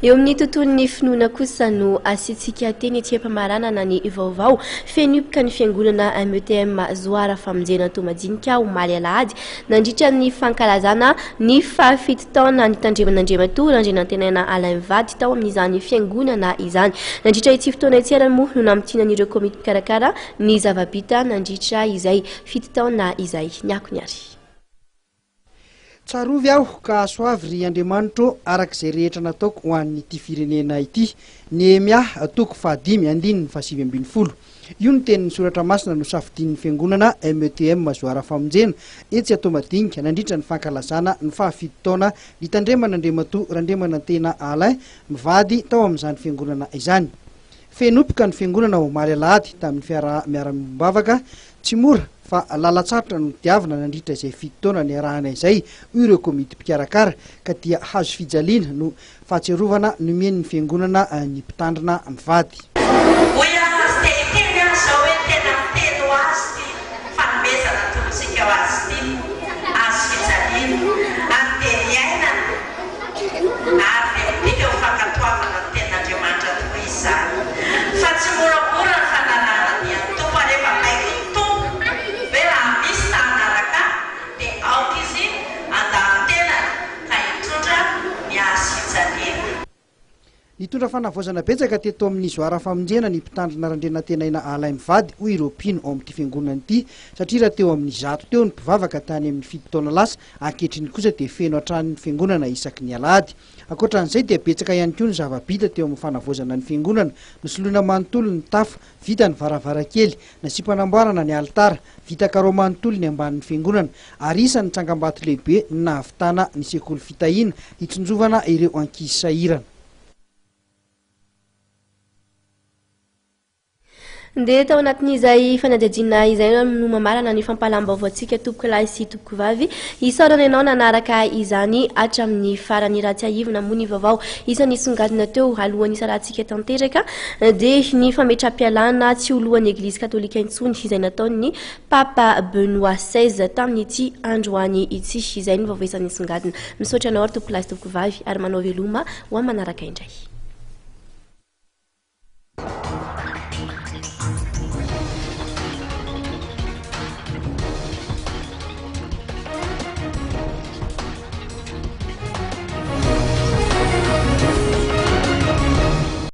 eo amin'ny tontolon'ny finoana kosa no asitsika teny ety am-pamaranana ny vaovao fenopoka ny fiangonana METM Zoara Famonjena Tomadinika omaly alahady nandritra ny fankalazana ny fahafito taona ny tandreman'Andriamatoa Andrianantenaina Alain Vady tao amin'izany fiangonana izany. Nandritra ity fotoana ity ary moa no namtinan'ireo komity mpikarakara ny zava-bita nandritra izay fito taona izay niakonyary. Tsarovy aho ka soavy ry Andriamanitro arak'izay rehetra nataoko ho an'ity firenena ity. Nehemia toko 5:7-20. Io ny tenin'ny soratra masina no safidin'ny fiangonana METM Zoara Famonjena etsy Tomadinika nandritra ny fankalazana ny fahafito taona nitandreman'Andriamatoa Randriamanantena Alain Vady tao amin'izany fiangonana izany. Fenopoka ny fiangonana omaly alahady tamin'ny miara-mibavaka tsy mora fa lalatsaratra no diavina nandritra izay fito taona ny arahana izay ireo komity mpikarakara ka dia hazo fijaliana no fahatsiarovana nomen'ny fiangonana ny mpitandrina ny Vady. Nitondra fanavozana betsaka teto amin'ny Zoara Famonjena ny mpitandrina Randrianantenaina Alain Vady hoy ireo mpino ao amin'ity fiangonana ity satria raha teo amin'ny 100 teo ny mpivavaka tany amin'ny 7 taona lasa ankehitriny kosa dia feno hatranin'ny fiangonana isaky ny alahady. Ankoatran'izay dia betsaka ihany koa ny zava-bita teo amin'ny fanavozana ny fiangonana, nosoloina manontolo ny tafo, vita ny varavarankely, nasipanamboarana ny altara, vita karo manontolo ny ambanin'ny fiangonana ary isan'ny tsangam-bato lehibe nahavitana ny sekoly fitahiana hitsinjovana ireo ankizy sahirana. Ndeha tao anatin'izay fanadihadiana izay no mamarana ny fampalam-baovaontsika tompoko lahy sy tompoko vavy isaorana ianao nanaraka izany hatramin'ny farany raha tsy ahivina moa ny vaovao isan'ny songadina teo alohan'ny isarantsika tanteraka dia ny fametram-pialana tsy olohan'ny Eglizy Katolika intsony izay nataon'ny Papa Benoît XVI tamin'ity androany ity izay ny vaovao isan'ny songadina. Misaotra anao ary tompoko lahy sy tompoko vavy ary manao veloma ho amin'ny manaraka indray.